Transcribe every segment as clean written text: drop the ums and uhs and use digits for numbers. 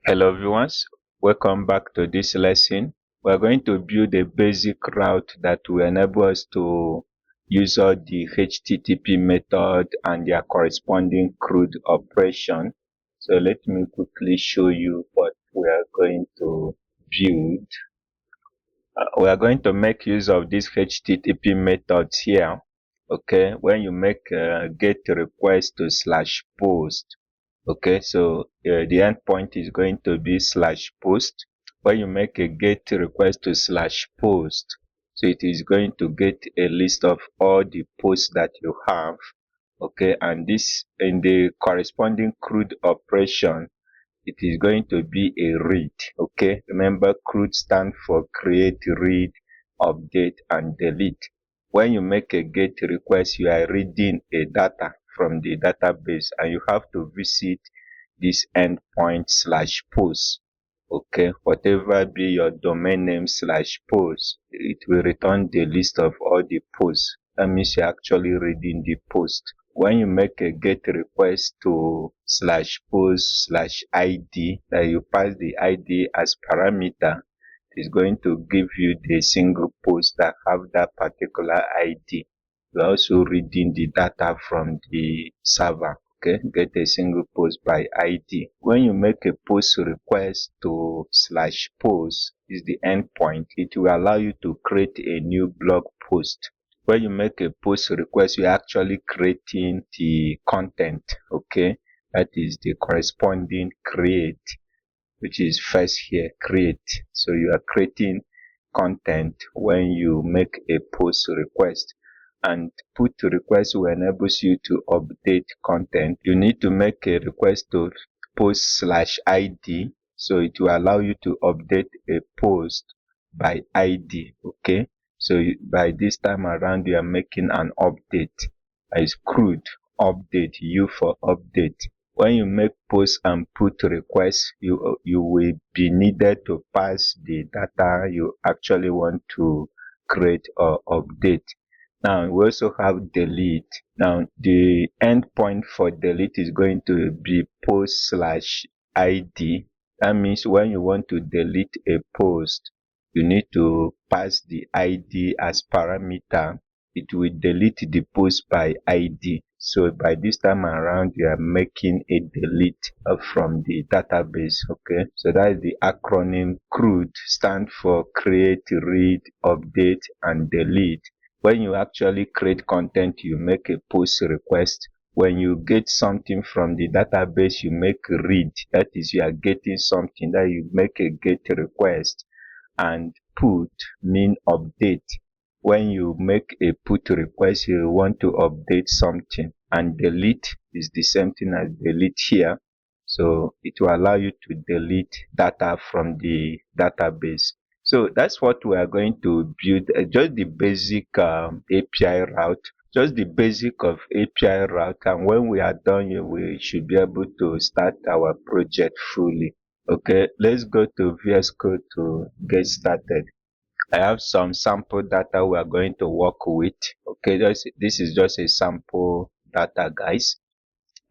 Hello everyone, welcome back to this lesson. We are going to build a basic route that will enable us to use all the HTTP method and their corresponding CRUD operation. So let me quickly show you what we are going to build. We are going to make use of these HTTP methods here. Okay, when you make a get request to /post, okay, so the endpoint is going to be /post. When you make a get request to /post, so it is going to get a list of all the posts that you have, okay, and this in the corresponding CRUD operation, it is going to be a read. Okay, remember CRUD stand for create, read, update and delete. When you make a get request, you are reading a data from the database and you have to visit this endpoint /post. Okay, whatever be your domain name /post, it will return the list of all the posts. That means you're actually reading the post. When you make a get request to /post/id, that you pass the id as parameter, it is going to give you the single post that have that particular id. You're also reading the data from the server. Okay, get a single post by id. When you make a post request to /post, is the endpoint, it will allow you to create a new blog post. When you make a post request, you're actually creating the content. Okay, that is the corresponding create, which is first here, create. So you are creating content when you make a post request. And put request will enables you to update content. You need to make a request to post/id, so it will allow you to update a post by id. Okay, so by this time around you are making an update. Is CRUD update, U for update. When you make post and put request, you will be needed to pass the data you actually want to create or update. Now we also have delete. Now the endpoint for delete is going to be post/id. That means when you want to delete a post, you need to pass the id as parameter. It will delete the post by id. So by this time around, you are making a delete from the database. Okay, so that is the acronym CRUD, stand for create, read, update and delete. When you actually create content, you make a post request. When you get something from the database, you make read. That is, you are getting something. That you make a get request. And put mean update. When you make a put request, you want to update something. And delete is the same thing as delete here. So it will allow you to delete data from the database. So that's what we are going to build, just the basic API route, just the basic of API route. And when we are done here, we should be able to start our project fully. Okay, let's go to VS Code to get started. I have some sample data we are going to work with. Okay, this is just a sample data, guys.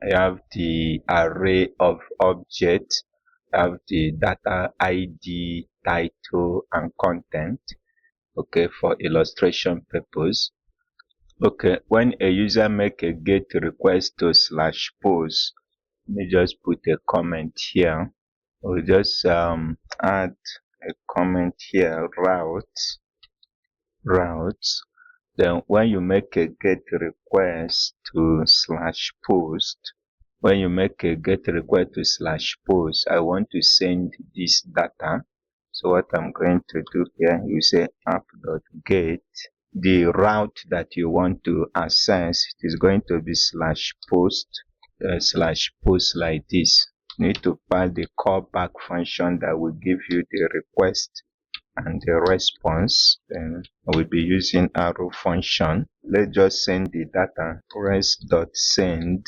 I have the array of objects. I have the data ID, title, and content. Okay, for illustration purpose. Okay, when a user make a get request to /post, let me just put a comment here. We'll just add a comment here, routes. Then when you make a get request to /post, when you make a get request to /post, I want to send this data. So what I'm going to do here, you say app.get. The route that you want to access, it is going to be /post, /post like this. You need to pass the callback function that will give you the request and the response. Then I will be using arrow function. Let's just send the data, rest.send.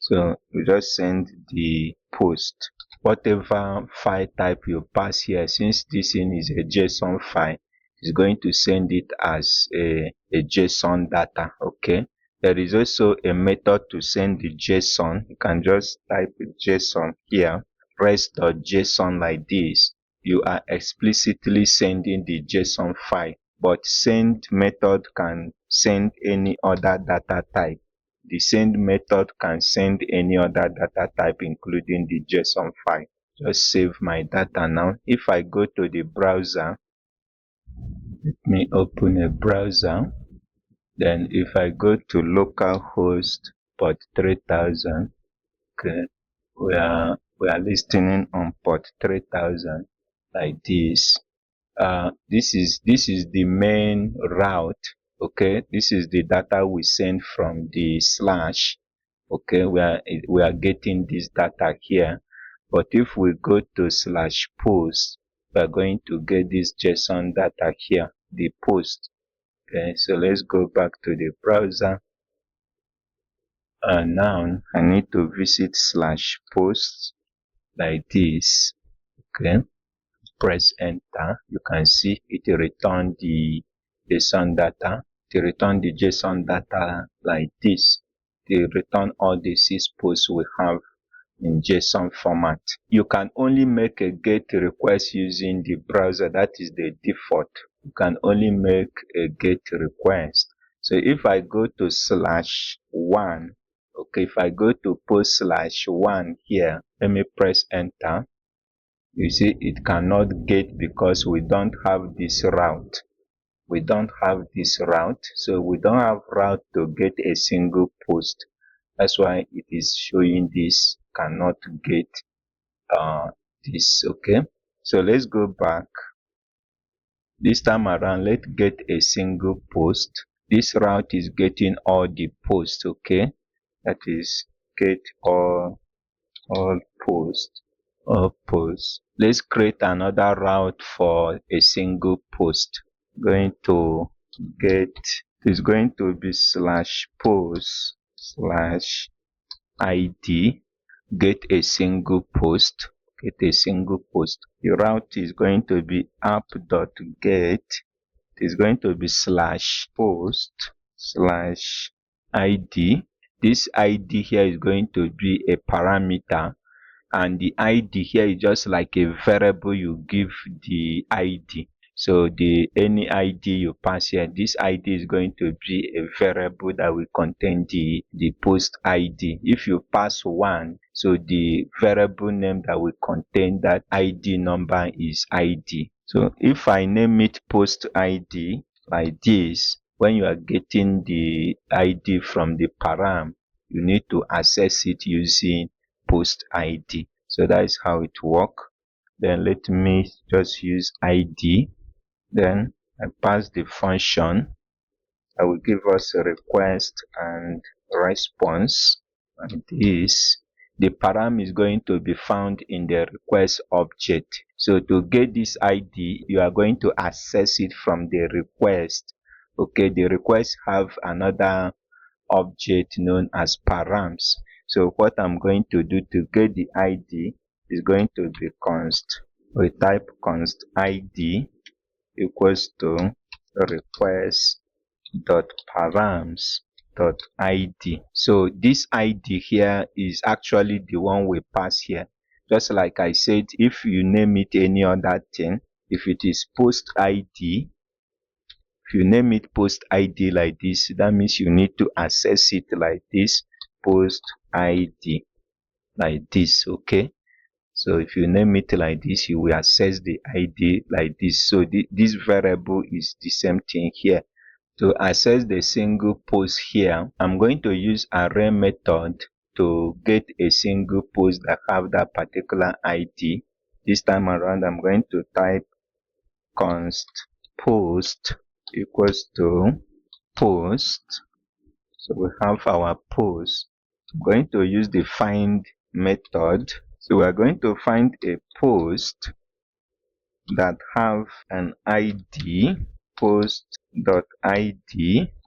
So we just send the post. Whatever file type you pass here, since this thing is a JSON file, it's going to send it as a JSON data. Okay, there is also a method to send the JSON. You can just type JSON here res.json like this, you are explicitly sending the JSON file, but send method can send any other data type. The send method can send any other data type, including the JSON file. Just save my data now. If I go to the browser, let me open a browser. Then if I go to localhost port 3000, okay, we are listening on port 3000 like this. This is the main route. Okay, this is the data we send from the slash. Okay, we are getting this data here. But if we go to slash post, we are going to get this JSON data here, the post. Okay, so let's go back to the browser. Now I need to visit slash post like this. Okay, press enter. You can see it return the JSON data. It return the JSON data like this. It return all the 6 posts we have in JSON format. You can only make a GET request using the browser. That is the default. You can only make a GET request. So if I go to /1, okay, if I go to post /1 here, let me press enter. You see it cannot get because we don't have this route. We don't have this route. So we don't have route to get a single post. That's why it is showing this cannot get this. Okay, so let's go back. This time around, let's get a single post. This route is getting all the posts. Okay, that is get all posts. All posts. Let's create another route for a single post. Going to get, is going to be /post /id, get a single post. Get a single post. The route is going to be app.get. It is going to be /post /id. This ID here is going to be a parameter, and the ID here is just like a variable you give the ID. So any ID you pass here, this ID is going to be a variable that will contain the post ID. If you pass 1, so the variable name that will contain that ID number is ID. So if I name it post ID like this, when you are getting the ID from the param, you need to access it using post ID. So that is how it works. Then let me just use ID. Then I pass the function. I will give us a request and response. And this, the param is going to be found in the request object. So to get this ID, you are going to access it from the request. Okay, the request have another object known as params. So what I'm going to do to get the ID is going to be const. We type const ID equals to request dot params dot id. So this ID here is actually the one we pass here. Just like I said, if you name it any other thing, if it is post ID, if you name it post ID like this, that means you need to access it like this, post ID like this. Okay, so if you name it like this, you will access the ID like this. So this variable is the same thing here. To access the single post here, I'm going to use array method to get a single post that have that particular ID. This time around, I'm going to type const post equals to post. So we have our post. I'm going to use the find method. So we are going to find a post that have an ID, post.id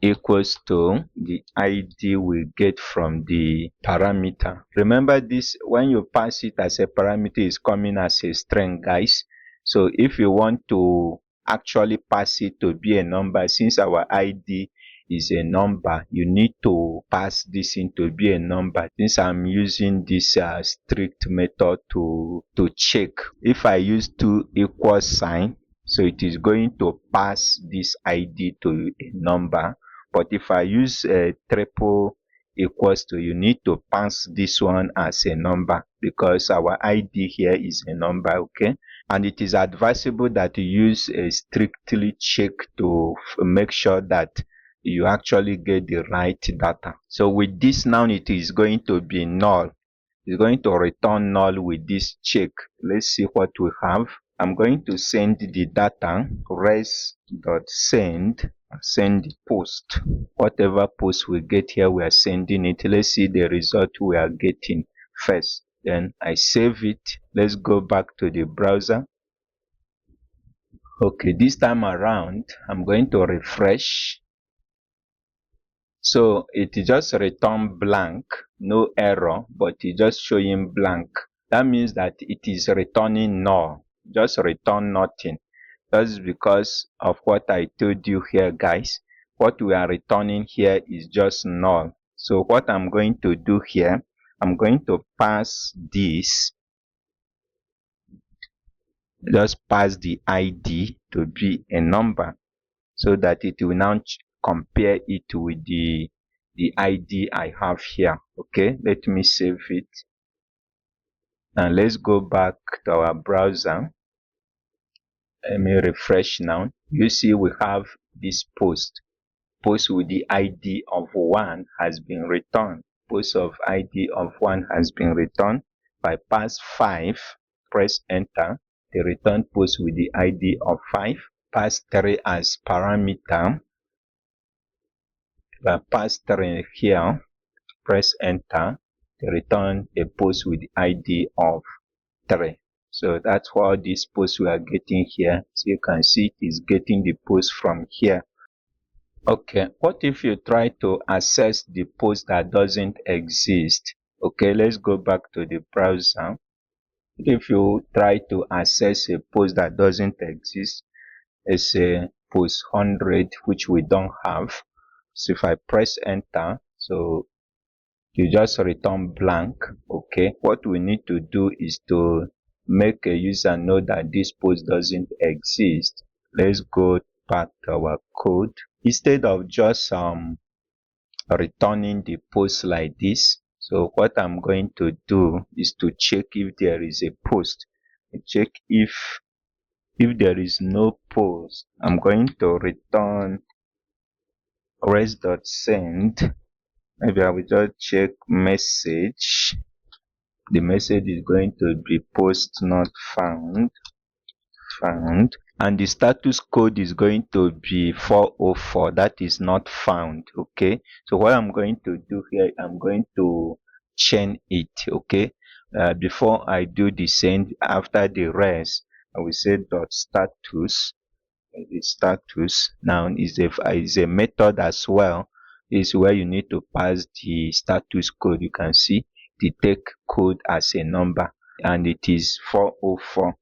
equals to the ID we get from the parameter. Remember this, when you pass it as a parameter, is coming as a string, guys. So if you want to actually pass it to be a number, since our ID is a number, you need to pass this in to be a number. Since I'm using this strict method to check, if I use two equal sign, so it is going to pass this ID to a number. But if I use a triple equals to, you need to pass this one as a number because our ID here is a number, okay? And it is advisable that you use a strictly check to make sure that you actually get the right data. So with this now, it is going to be null. It's going to return null with this check. Let's see what we have. I'm going to send the data res.send, send the post. Whatever post we get here, we are sending it. Let's see the result we are getting first. Then I save it. Let's go back to the browser. Okay, this time around, I'm going to refresh. So it just return blank, no error, but it just showing blank. That means that it is returning null, just return nothing. That's because of what I told you here, guys. What we are returning here is just null. So what I'm going to do here, I'm going to pass this, just pass the ID to be a number, so that it will now compare it with the ID I have here. Okay, let me save it. And let's go back to our browser. Let me refresh now. You see we have this post. Post with the ID of 1 has been returned. Post of ID of 1 has been returned. If I pass 5, press enter. The return post with the ID of 5. Pass 3 as parameter. If I pass 3 here, press enter, to return a post with the ID of 3. So that's what this post we are getting here. So you can see it is getting the post from here. Okay, what if you try to access the post that doesn't exist? Okay, let's go back to the browser. If you try to access a post that doesn't exist, it's a post 100 which we don't have. So if I press enter, so you just return blank. Okay, what we need to do is to make a user know that this post doesn't exist. Let's go back to our code. Instead of just returning the post like this, so what I'm going to do is to check if there is a post. Check if there is no post, I'm going to return res.send. Maybe I will just check message. The message is going to be post not found. And the status code is going to be 404. That is not found. Okay, so what I'm going to do here, I'm going to chain it. Okay, before I do the send, after the rest, I will say dot status. The status now is a method as well. Is where you need to pass the status code. You can see the take code as a number, and it is 404.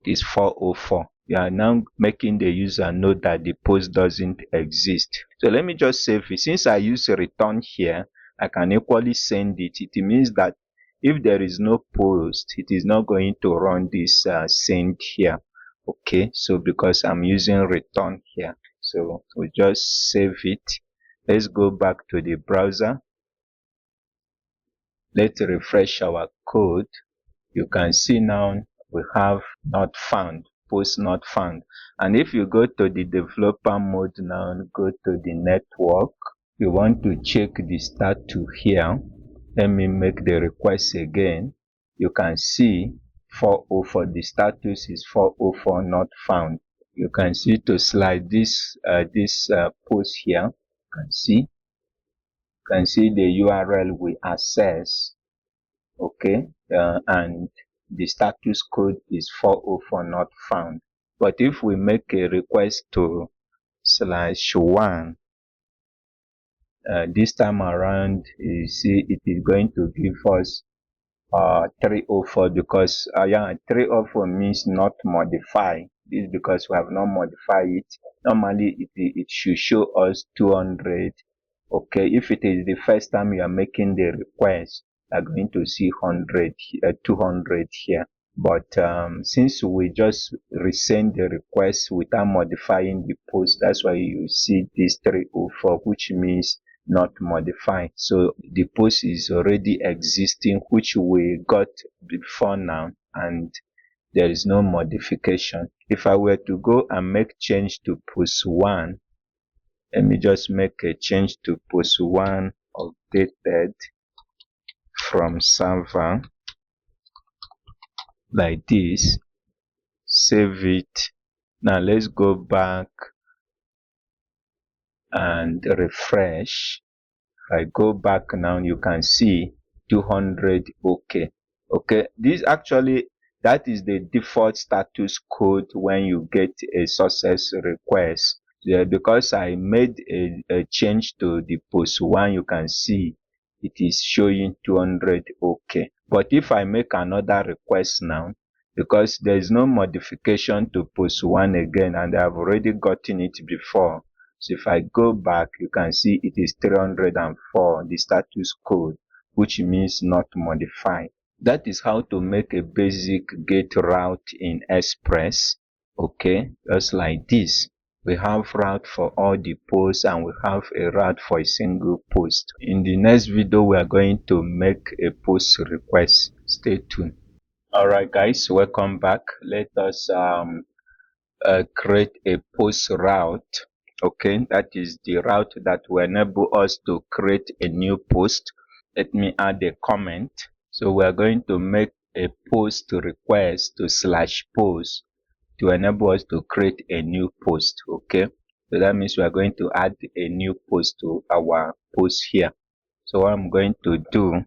It is 404. You are now making the user know that the post doesn't exist. So let me just save it. Since I use a return here, I can equally send it. It means that if there is no post, it is not going to run this send here. Okay, so because I'm using return here, so we just save it. Let's go back to the browser. Let's refresh our code. You can see now we have not found, post not found. And if you go to the developer mode now, go to the network, you want to check the status here. Let me make the request again. You can see 404, the status is 404 not found. You can see to slide this post here, you can see the URL we access. Okay, and the status code is 404 not found. But if we make a request to /1, this time around, you see it is going to give us 304, because 304 means not modify. This is because we have not modified it. Normally it should show us 200. Okay, if it is the first time you are making the request, you are going to see 200 here. But since we just resend the request without modifying the post, that's why you see this 304, which means not modified. So the post is already existing, which we got before now, and there is no modification. If I were to go and make change to post 1, let me just make a change to post 1 updated from server like this, save it. Now let's go back and refresh. If I go back now, you can see 200. Okay. Okay, this actually, that is the default status code when you get a success request. Yeah, because I made a change to the post 1, you can see it is showing 200. Okay, but if I make another request now, because there is no modification to post 1 again, and I've already gotten it before, so if I go back, you can see it is 304, the status code, which means not modified. That is how to make a basic get route in Express. Okay, just like this. We have route for all the posts, and we have a route for a single post. In the next video, we are going to make a post request. Stay tuned. Alright guys, welcome back. Let us create a post route. Okay, that is the route that will enable us to create a new post. Let me add a comment. So we are going to make a post request to /post to enable us to create a new post. Okay, so that means we are going to add a new post to our post here. So what I'm going to do,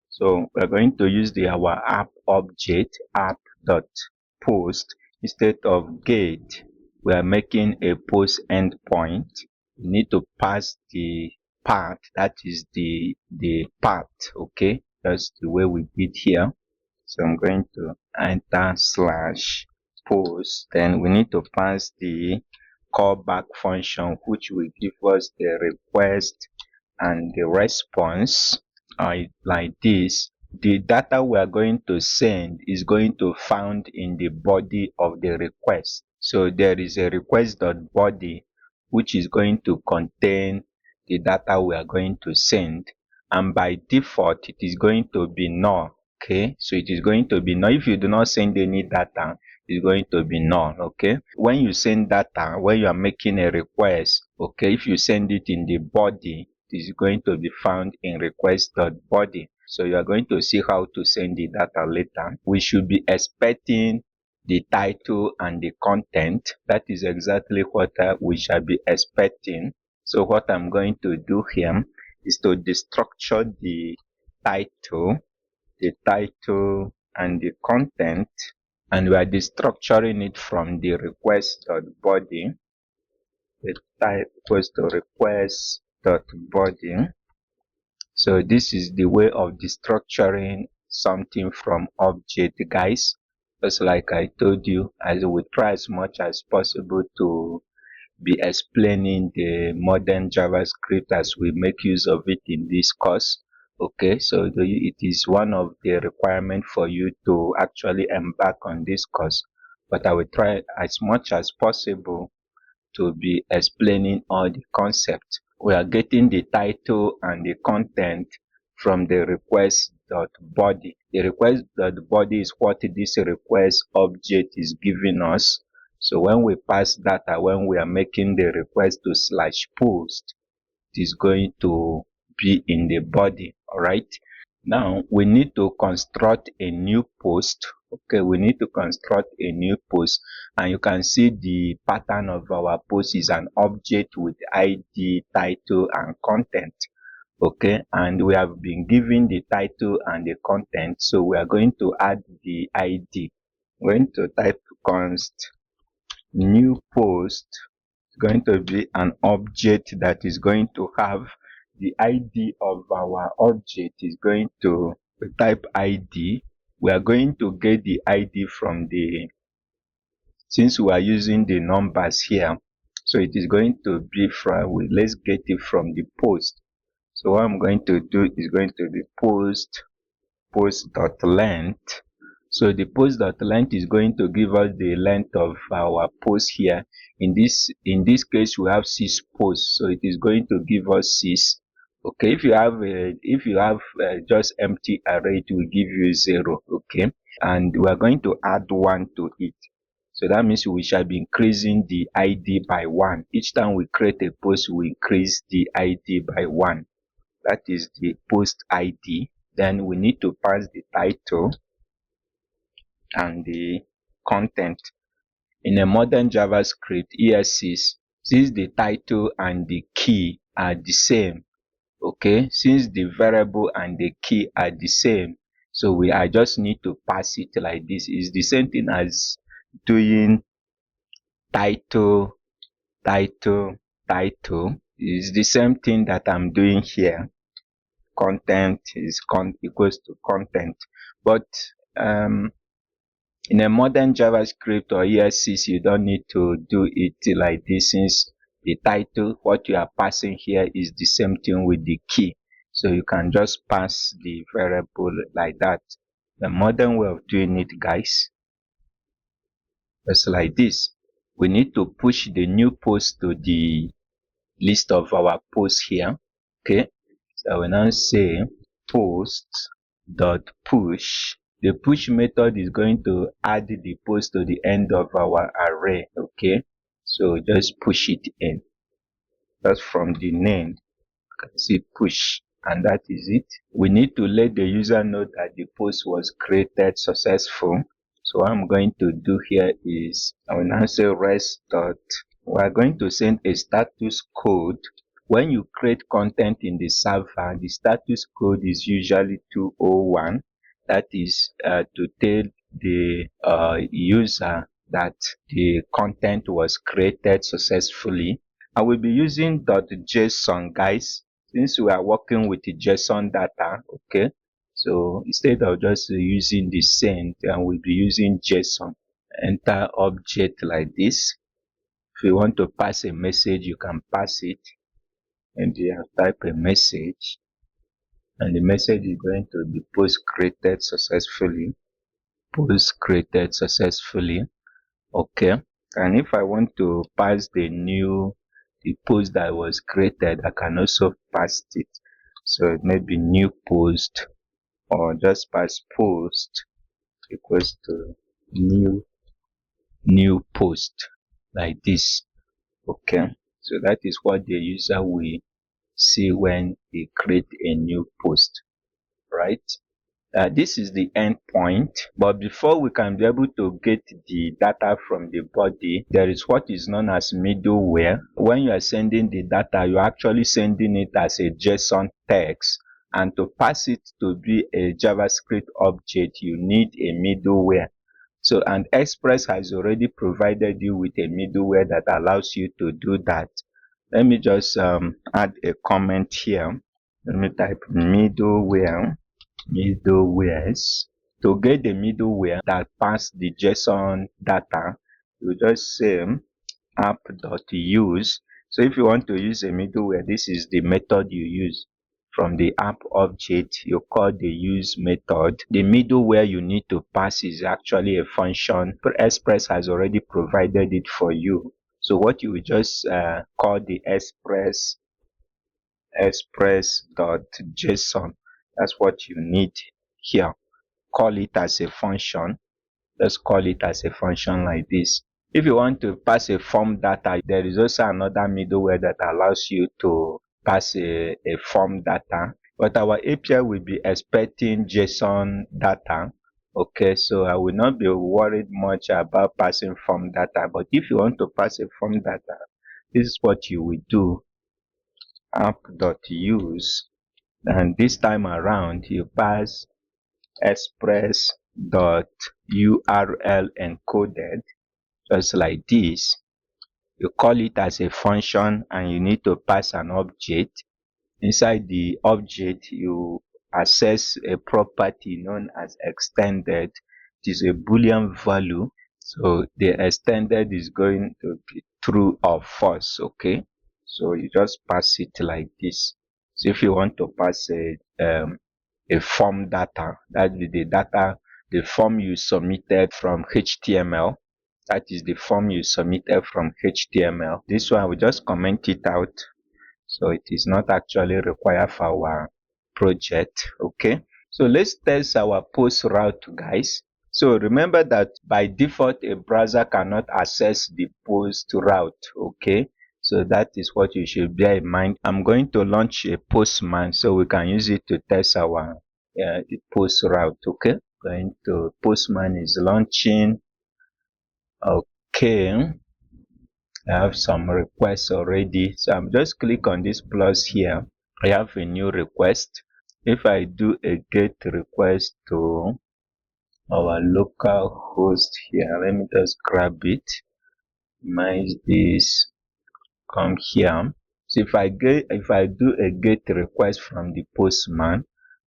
so we're going to use our app object app.post. Instead of get, we are making a post endpoint. We need to pass the path, that is the path. Okay, that's the way we did here. So I'm going to enter /post. Then we need to pass the callback function, which will give us the request and the response. Like this. The data we are going to send is going to found in the body of the request. So there is a request.body which is going to contain the data we are going to send, and by default it is going to be null. Okay, so it is going to be null. If you do not send any data, it's going to be null. Okay, when you send data, when you are making a request, okay, if you send it in the body, it is going to be found in request.body. So you are going to see how to send the data later. We should be expecting the title and the content. That is exactly what we shall be expecting. So what I'm going to do here is to destructure the title and the content, and we are destructuring it from the request.body. The type equals to request.body. So this is the way of destructuring something from object, guys. Just like I told you, I will try as much as possible to be explaining the modern JavaScript as we make use of it in this course. Okay, so it is one of the requirements for you to actually embark on this course, but I will try as much as possible to be explaining all the concepts. We are getting the title and the content from the request.body. The request.body is what this request object is giving us. So when we pass data, when we are making the request to /post, it is going to be in the body. All right. Now we need to construct a new post. Okay, we need to construct a new post, and you can see the pattern of our post is an object with ID, title, and content. Okay, and we have been given the title and the content, so we are going to add the ID. We're going to type const new post. It's going to be an object that is going to have the ID of our object. Is going to type ID. We are going to get the ID from the since we are using the numbers here, so it is going to be from, let's get it from the post. So what I'm going to do is going to be post.length. So the post.length is going to give us the length of our post here. In this case, we have 6 posts, so it is going to give us 6. Okay, if you have just empty array, it will give you 0. Okay, and we are going to add 1 to it. So that means we shall be increasing the ID by 1. Each time we create a post, we increase the ID by 1. That is the post ID. Then we need to pass the title and the content. In a modern JavaScript, ESCs, since the title and the key are the same, okay, since the variable and the key are the same, so I just need to pass it like this. It's the same thing as doing title, title. It's the same thing that I'm doing here. Content is equals to content, but in a modern JavaScript or ESCs, you don't need to do it like this, since the title, what you are passing here, is the same thing with the key. So you can just pass the variable like that. The modern way of doing it, guys, is like this. We need to push the new post to the list of our posts here. Okay, so I will now say post dot push. The push method is going to add the post to the end of our array. Okay, so just push it in. That's from the name. You can see push, and that is it. We need to let the user know that the post was created successful. So what I'm going to do here is I will now say rest dot. We are going to send a status code. When you create content in the server, the status code is usually 201. That is to tell the user that the content was created successfully. I will be using .json, guys, since we are working with the JSON data. Okay, so instead of just using the send, we'll be using JSON. Enter object like this. If you want to pass a message, you can pass it, and you have type a message, and the message is going to be post created successfully. Post created successfully. Okay, and if I want to pass the post that was created, I can also pass it. So it may be new post, or just pass post equals to new post like this. Okay, so that is what the user will see when they create a new post, right? This is the endpoint, but before we can be able to get the data from the body, there is what is known as middleware. When you are sending the data, you're actually sending it as a JSON text, and to pass it to be a JavaScript object, you need a middleware. So, and Express has already provided you with a middleware that allows you to do that. Let me just add a comment here. Let me type middlewares. To get the middleware that pass the JSON data, you just say app.use. So if you want to use a middleware, this is the method you use. From the app object, you call the use method. The middleware you need to pass is actually a function. Express has already provided it for you. So what you will just call the express.json. That's what you need here. Call it as a function. Let's call it as a function like this. If you want to pass a form data, there is also another middleware that allows you to pass a form data, but our API will be expecting JSON data. Okay, so I will not be worried much about passing form data, but if you want to pass a form data, this is what you will do. App.use, and this time around you pass express.url encoded, just like this. You call it as a function, and you need to pass an object. Inside the object, you access a property known as extended. It is a Boolean value. So the extended is going to be true or false. Okay, so you just pass it like this. So if you want to pass a form data, that is the data, the form you submitted from HTML. That is the form you submitted from HTML. This one we just comment it out, so it is not actually required for our project. Okay, so let's test our post route, guys. So remember that by default a browser cannot access the post route. Okay, so that is what you should bear in mind. I'm going to launch a postman so we can use it to test our the post route. Okay, going to postman is launching. Okay, I have some requests already, so I'm just click on this plus here. I have a new request. If I do a get request to our local host here, let me just grab it, minimize this, come here. So if I do a get request from the postman,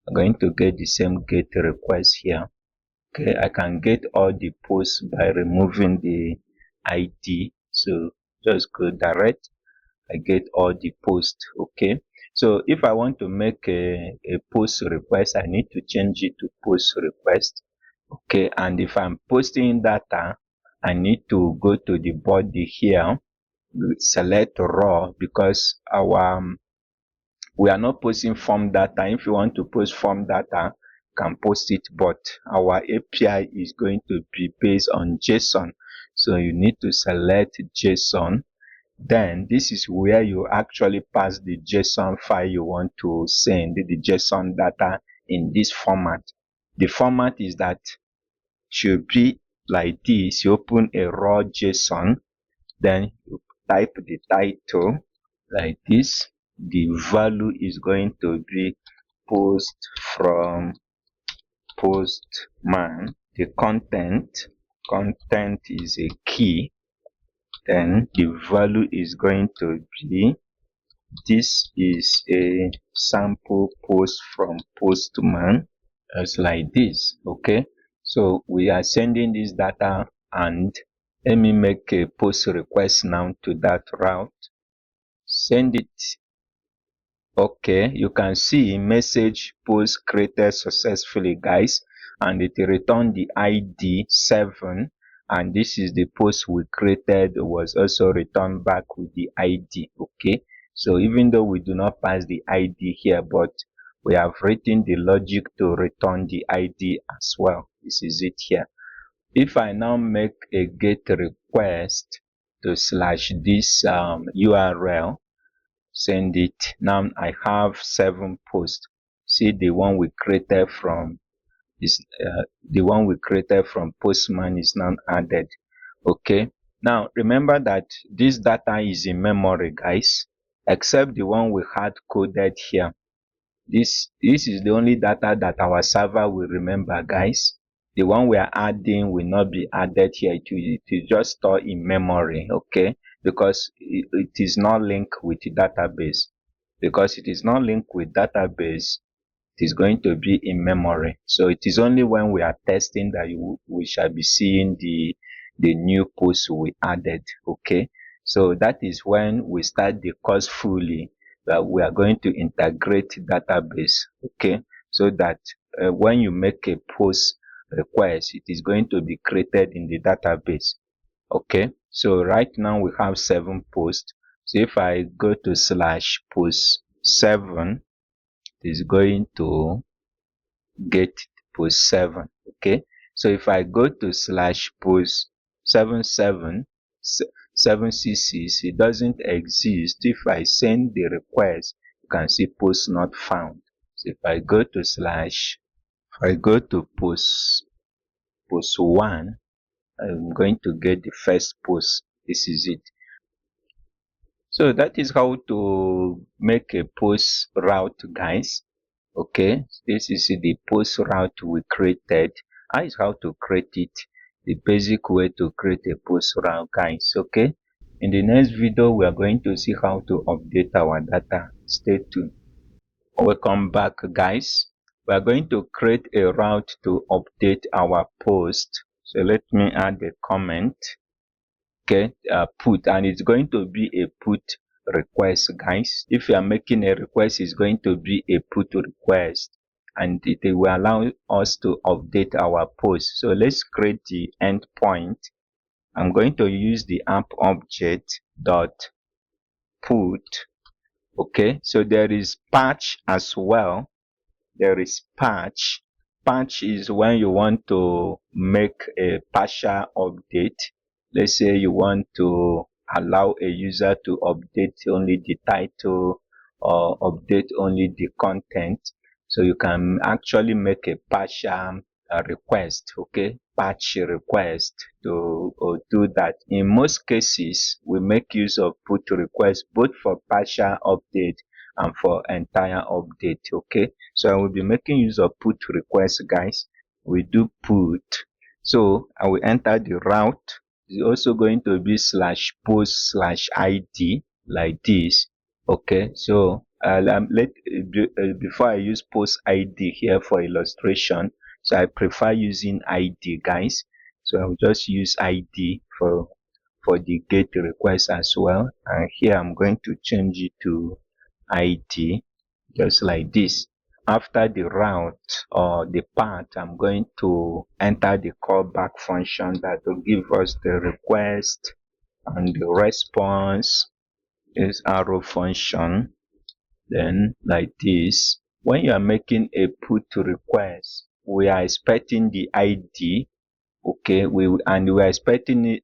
I'm going to get the same get request here. Okay, I can get all the posts by removing the ID. So just go direct, I get all the posts. Okay, so if I want to make a post request, I need to change it to post request. Okay, and if I'm posting data, I need to go to the body here, select raw, because we are not posting form data. If you want to post form data, you can post it, but our API is going to be based on JSON. So you need to select JSON. Then this is where you actually pass the JSON file you want to send, the JSON data in this format. The format is that should be like this. You open a raw JSON, then you type the title like this. The value is going to be post from postman. The content is a key. Then the value is going to be, this is a sample post from postman. It's like this. Okay, so we are sending this data, and let me make a post request now to that route. Send it. Okay, you can see message post created successfully, guys, and it returned the ID 7, and this is the post we created, was also returned back with the ID. Okay, so even though we do not pass the ID here, but we have written the logic to return the ID as well. This is it here. If I now make a get request to slash this URL, send it. Now I have 7 posts. See, the one we created from postman is now added. Okay, now remember that this data is in memory, guys, except the one we had coded here. This is the only data that our server will remember, guys. The one we are adding will not be added here. It will just store in memory. Okay, because it is not linked with the database. Because it is not linked with database, it is going to be in memory. So it is only when we are testing that we shall be seeing the new post we added. Okay, so that is when we start the course fully, that we are going to integrate database. Okay, so that when you make a post request, it is going to be created in the database. Okay, so right now we have 7 posts. So if I go to slash post 7, it is going to get post 7. Okay, so if I go to slash post 766, it doesn't exist. If I send the request, you can see post not found. So if I go to post 1, I'm going to get the first post. This is it. So that is how to make a post route, guys. Okay, this is the post route we created. That is how to create it, the basic way to create a post route, guys. Okay, in the next video we are going to see how to update our data. Stay tuned. Welcome back, guys. We are going to create a route to update our post. So let me add a comment. Okay, put, and it's going to be a put request, guys. If you are making a request, it's going to be a put request, and it will allow us to update our post. So let's create the endpoint. I'm going to use the app object dot put. Okay, so there is patch as well. There is patch. Patch is when you want to make a partial update. Let's say you want to allow a user to update only the title or update only the content. So you can actually make a partial request, okay, patch request to do that. In most cases, we make use of put request both for partial update and for entire update. Okay, so I will be making use of put request, guys. We do put, so I will enter the route. It's also going to be slash post slash id like this. Okay, so before I use post id here for illustration, so I prefer using id, guys. So I'll just use id for the get request as well, and here I'm going to change it to id, just like this. After the route or the path, I'm going to enter the callback function that will give us the request, and the response is arrow function. Then like this, when you are making a put request, we are expecting the id. Okay, we are expecting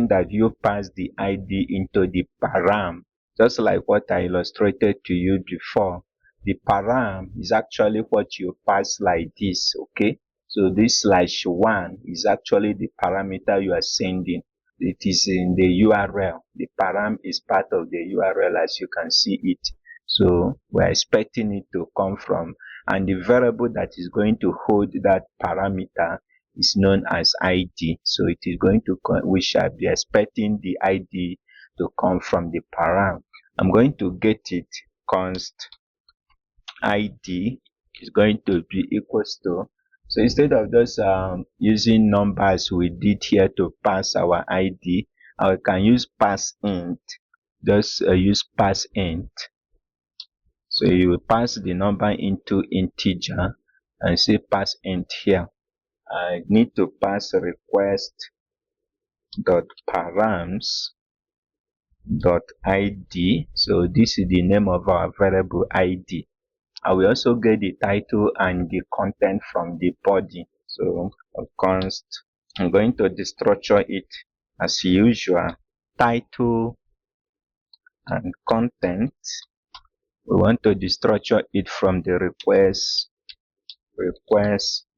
that you pass the id into the param, just like what I illustrated to you before. The param is actually what you pass like this. Okay, so this slash one is actually the parameter you are sending. It is in the url. The param is part of the url, as you can see it. So we're expecting it to come from, and the variable that is going to hold that parameter is known as id. So it is going to we shall be expecting the id to come from the param. I'm going to get it. Const id is going to be equals to, so instead of just using numbers we did here to pass our id, I can use pass int. Just use pass int. So you will pass the number into integer and say pass int here. I need to pass request dot params dot id. So this is the name of our variable id. I will also get the title and the content from the body. So const, I'm going to destructure it as usual. Title and content, we want to destructure it from the request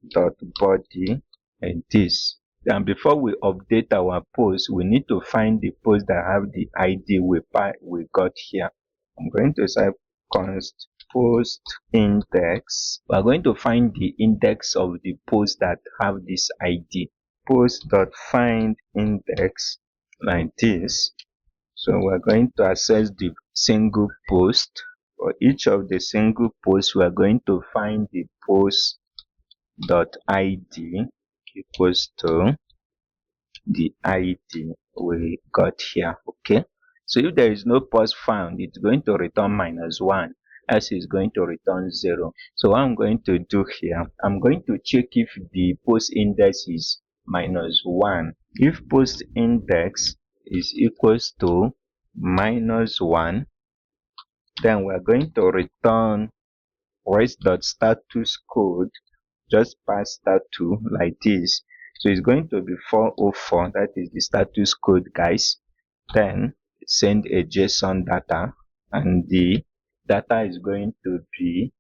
dot body and this. And before we update our post, we need to find the post that have the id we got here. I'm going to say const post index. We are going to find the index of the post that have this id. Post dot find index like this. So we're going to access the single post. For each of the single posts, we are going to find the post dot id equals to the id we got here. Okay, so if there is no post found, it's going to return -1, else it's going to return 0. So what I'm going to do here, I'm going to check if the post index is -1. If post index is equals to -1, then we're going to return res.status code. Just pass that2 like this. So it's going to be 404. That is the status code, guys. Then send a JSON data, and the data is going to be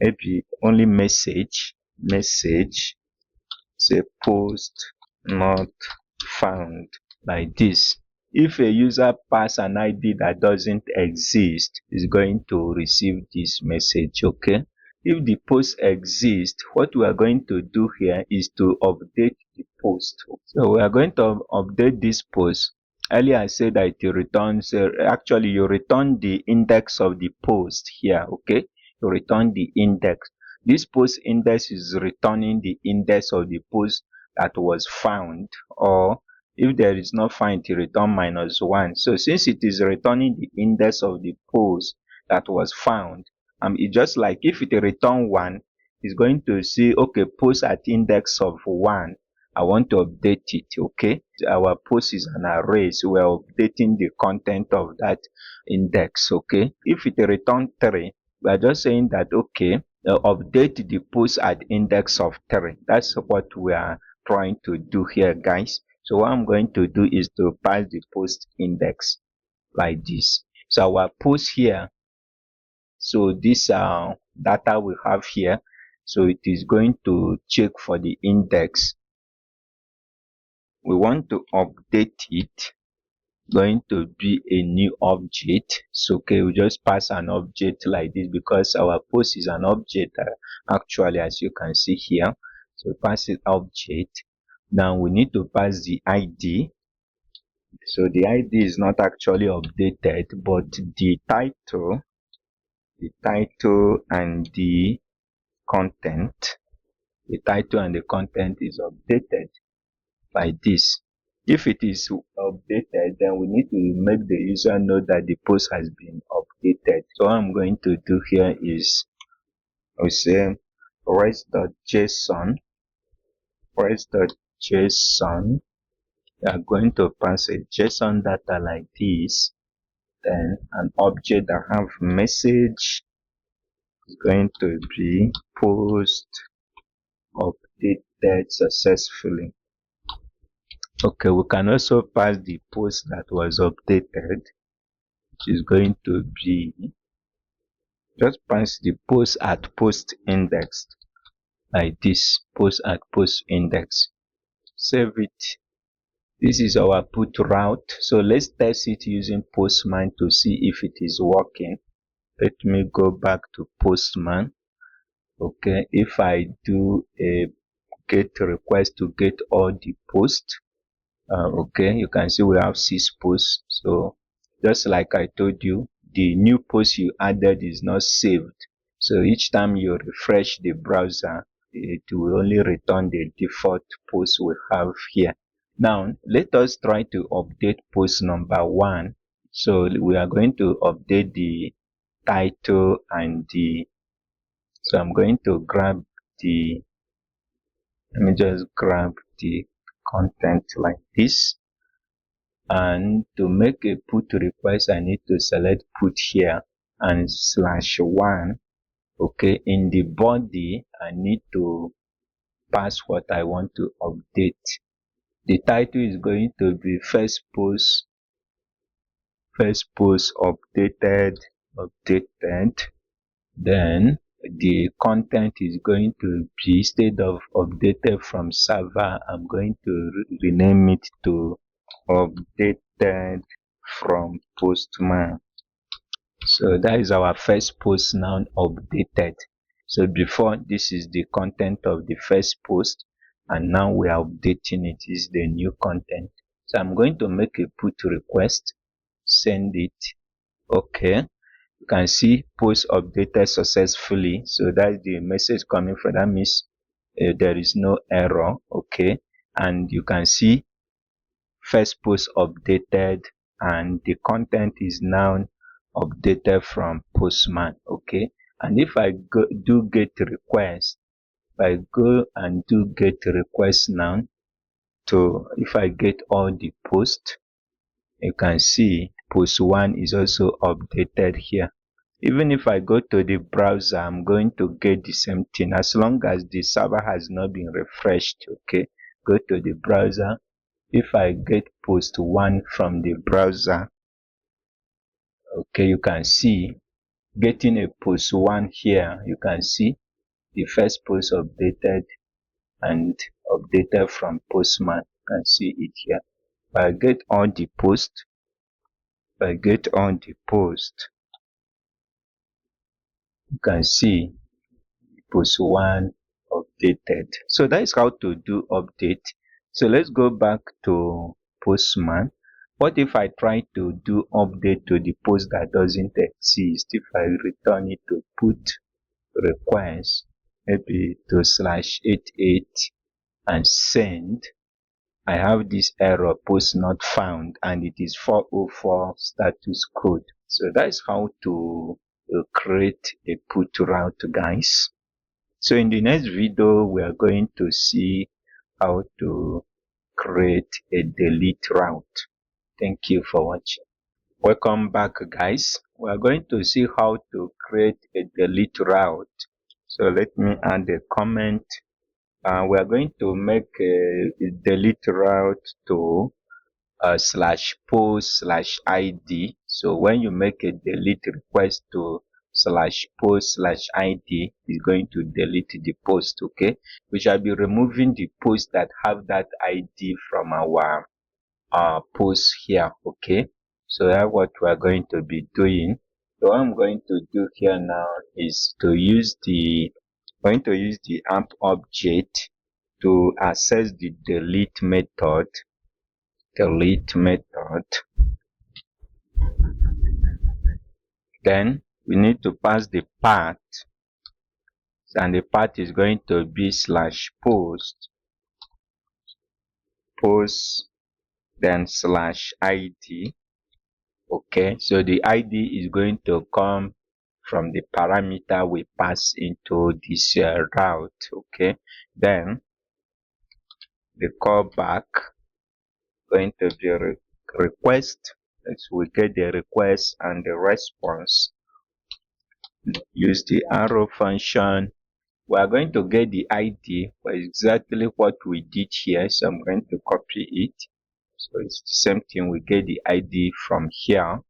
maybe only message, say post not found like this. If a user pass an ID that doesn't exist, is going to receive this message. Okay, if the post exists, what we are going to do here is to update the post. So we are going to update this post. Earlier I said that it returns, actually you return the index of the post here. Okay, you return the index. This post index is returning the index of the post that was found, or if there is no find, it return -1. So since it is returning the index of the post that was found, it's just like if it return 1, it's going to see, okay, post at index of 1. I want to update it, okay? Our post is an array, so we're updating the content of that index, okay? If it return 3, we are just saying that, okay, update the post at index of 3. That's what we are trying to do here, guys. So what I'm going to do is to pass the post index like this. So our post here, so this data we have here, so it is going to check for the index. We want to update it, going to be a new object. So okay, we just pass an object like this because our post is an object, actually, as you can see here. So pass it object. Now we need to pass the ID. So the ID is not actually updated, but the title and the content, the title and the content is updated by this. If it is updated, then we need to make the user know that the post has been updated. So what I'm going to do here is, I'll say res.json. We are going to pass a JSON data like this. Then an object that have message is going to be post updated successfully. Okay, we can also pass the post that was updated, which is going to be, just pass the post at post index like this, post at post index. Save it. This is our put route. So let's test it using Postman to see if it is working. Let me go back to Postman. Okay, if I do a get request to get all the posts, okay, you can see we have 6 posts. So just like I told you, the new post you added is not saved. So each time you refresh the browser, it will only return the default post we have here. Now let us try to update post number 1. So we are going to update the title and so I'm going to grab let me just grab the content like this. And to make a put request, I need to select put here and /1. Okay, in the body, I need to pass what I want to update. The title is going to be first post updated. Then the content is going to be, instead of updated from server, I'm going to rename it to updated from Postman. So that is our first post now updated. So before, this is the content of the first post, and now we are updating it. This is the new content. So I'm going to make a put request, send it. Okay, you can see post updated successfully. So that's the message coming from, that means there is no error. Okay, and you can see first post updated and the content is now updated from Postman. Okay, and if I do get request, if I go and do get request now, to if I get all the posts, you can see post 1 is also updated here. Even if I go to the browser, I'm going to get the same thing as long as the server has not been refreshed. Okay, go to the browser. If I get post 1 from the browser, okay, you can see getting a post 1 here. You can see the first post updated and updated from Postman. You can see it here. If I get all the posts, you can see post 1 updated. So that is how to do update. So let's go back to Postman. What if I try to do update to the post that doesn't exist? If I return it to put request, maybe to /88, and send, I have this error, post not found, and it is 404 status code. So that is how to create a put route, guys. So in the next video, we are going to see how to create a delete route. Thank you for watching. Welcome back, guys. We are going to see how to create a delete route. So let me add a comment. We are going to make a delete route to /post/id. So when you make a delete request to /post/id, it's going to delete the post. Okay, we shall be removing the posts that have that id from our post here. Okay, so that's what we are going to be doing. So what I'm going to do here now is to use the amp object to access the delete method. Then we need to pass the path, and the path is going to be /post, then /id. Okay, so the id is going to come from the parameter we pass into this route. Okay, then the callback going to be request. So we get the request and the response. Use the arrow function. We are going to get the id for exactly what we did here, so I'm going to copy it. So it's the same thing, we get the id from here.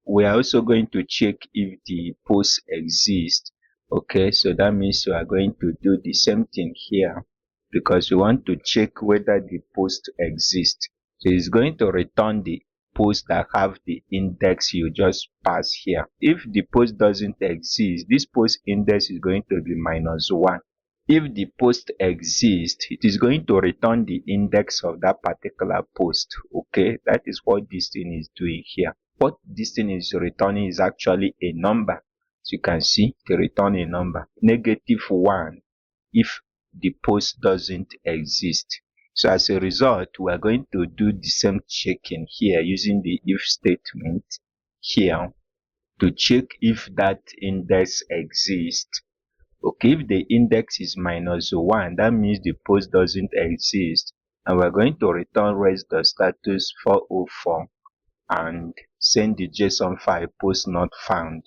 We are also going to check if the post exists. Okay, so that means we are going to do the same thing here, because we want to check whether the post exists. So it's going to return the post that have the index you just pass here. If the post doesn't exist, this post index is going to be -1. If the post exists, it is going to return the index of that particular post. Okay, that is what this thing is doing here. What this thing is returning is actually a number. As you can see, to return a number, -1, if the post doesn't exist. So as a result, we are going to do the same checking here using the if statement here to check if that index exists. Okay, if the index is -1, that means the post doesn't exist, and we're going to return res.status 404 and send the JSON file post not found,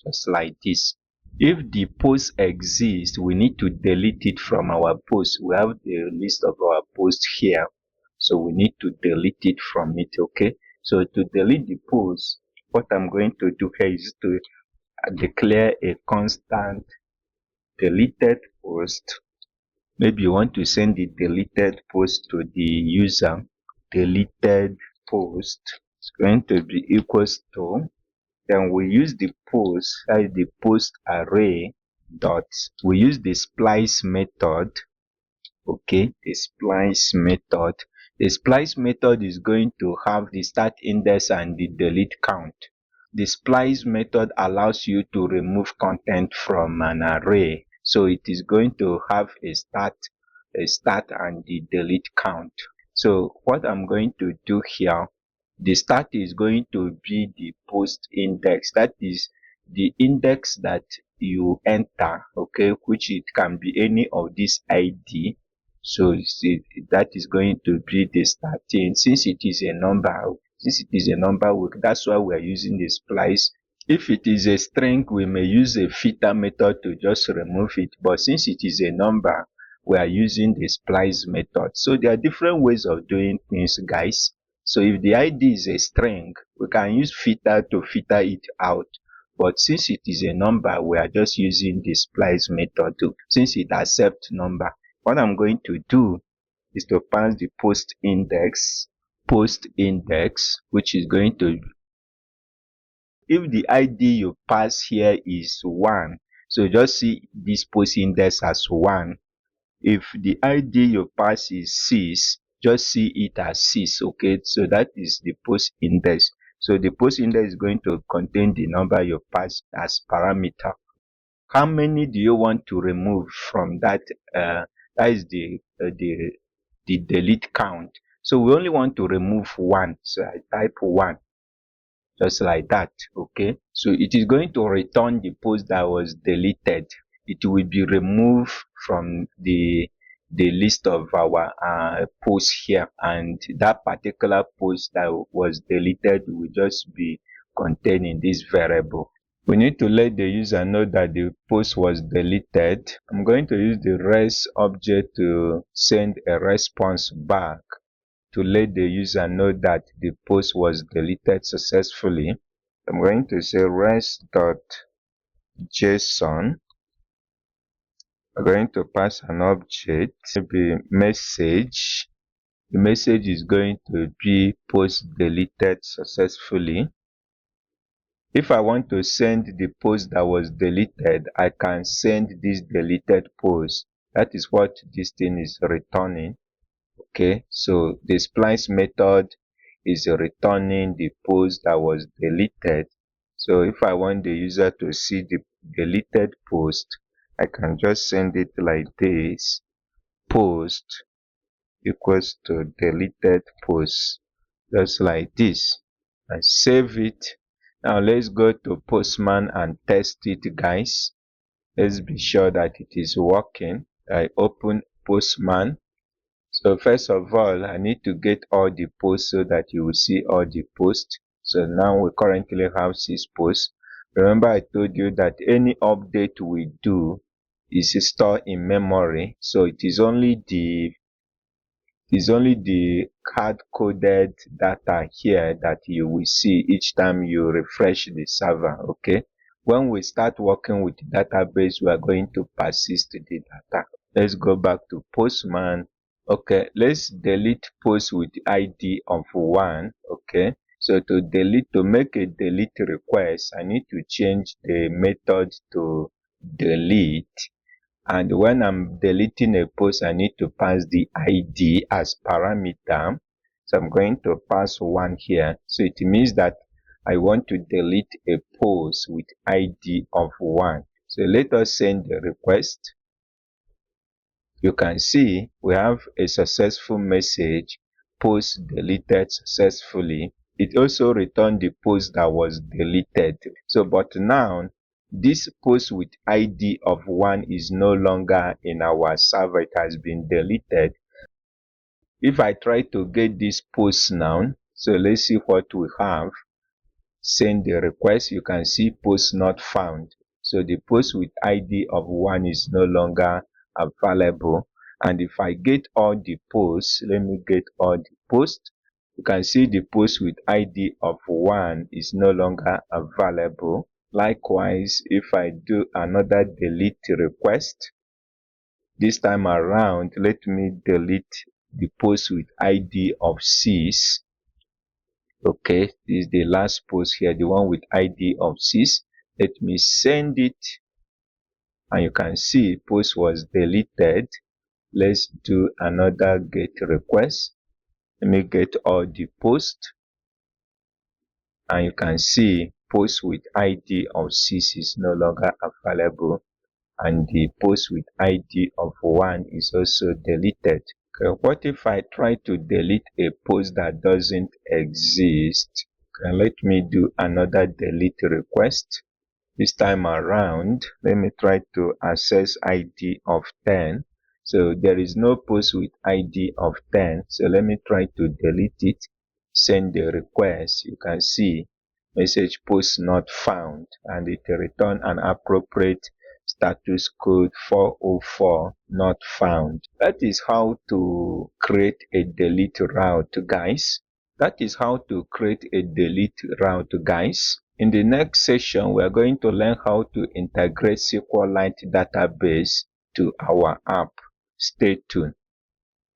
just like this. If the post exists, we need to delete it from our post. We have the list of our posts here, so we need to delete it from it. Okay, so to delete the post, what I'm going to do here is to declare a constant deleted post. Maybe you want to send the deleted post to the user. Deleted post is going to be equals to, then we use the post, that is the post array dot, we use the splice method. Okay, the splice method. The splice method is going to have the start index and the delete count. The splice method allows you to remove content from an array. So it is going to have a start and the delete count. So what I'm going to do here, the start is going to be the post index. That is the index that you enter, okay, which it can be any of this ID. So that is going to be the starting. Since it is a number, that's why we are using the splice. If it is a string, we may use a filter method to just remove it, but since it is a number, we are using the splice method. So there are different ways of doing things, guys. So if the ID is a string, we can use filter to filter it out. But since it is a number, we are just using the splice method since it accepts number. What I'm going to do is to pass the post index, which is going to, if the ID you pass here is 1, so just see this post index as 1. If the ID you pass is 6, just see it as 6. Okay, so that is the post index. So the post index is going to contain the number you pass as parameter. How many do you want to remove from that? That is the the delete count. So we only want to remove one. So I type 1, just like that. Okay. So it is going to return the post that was deleted. It will be removed from the list of our posts here, and that particular post that was deleted will just be contained in this variable. We need to let the user know that the post was deleted. I'm going to use the res object to send a response back to let the user know that the post was deleted successfully. I'm going to say res.json. We're going to pass an object, maybe message. The message is going to be post deleted successfully. If I want to send the post that was deleted, I can send this deleted post. That is what this thing is returning. Okay, so the splice method is returning the post that was deleted. So if I want the user to see the deleted post, I can just send it like this: post equals to deleted post, just like this, and save it. Now let's go to Postman and test it, guys. Let's be sure that it is working. I open Postman. So first of all, I need to get all the posts so that you will see all the posts. So now we currently have 6 posts. Remember, I told you that any update we do is stored in memory. So it is only the hard-coded data here that you will see each time you refresh the server. Okay. When we start working with the database, we are going to persist the data. Let's go back to Postman. Okay, let's delete post with ID of 1. Okay, so to make a delete request, I need to change the method to delete. And when I'm deleting a post, I need to pass the ID as parameter. So I'm going to pass 1 here. So it means that I want to delete a post with ID of 1. So let us send the request. You can see we have a successful message: post deleted successfully. It also returned the post that was deleted. So, but now this post with ID of 1 is no longer in our server. It has been deleted. If I try to get this post now, so let's see what we have. Send the request. You can see post not found. So the post with ID of 1 is no longer available. And if I get all the posts, let me get all the posts. You can see the post with ID of 1 is no longer available. Likewise, if I do another delete request, this time around, let me delete the post with ID of 6. Okay, this is the last post here, the one with ID of 6. Let me send it, and you can see post was deleted. Let's do another get request. Let me get all the posts, and you can see post with ID of 6 is no longer available, and the post with ID of 1 is also deleted. Okay, what if I try to delete a post that doesn't exist? Okay, let me do another delete request. This time around, let me try to access ID of 10. So there is no post with ID of 10. So let me try to delete it. Send the request. You can see message post not found, and it return an appropriate status code 404 not found. That is how to create a delete route, guys. That is how to create a delete route, guys. In the next session, we are going to learn how to integrate SQLite database to our app. Stay tuned.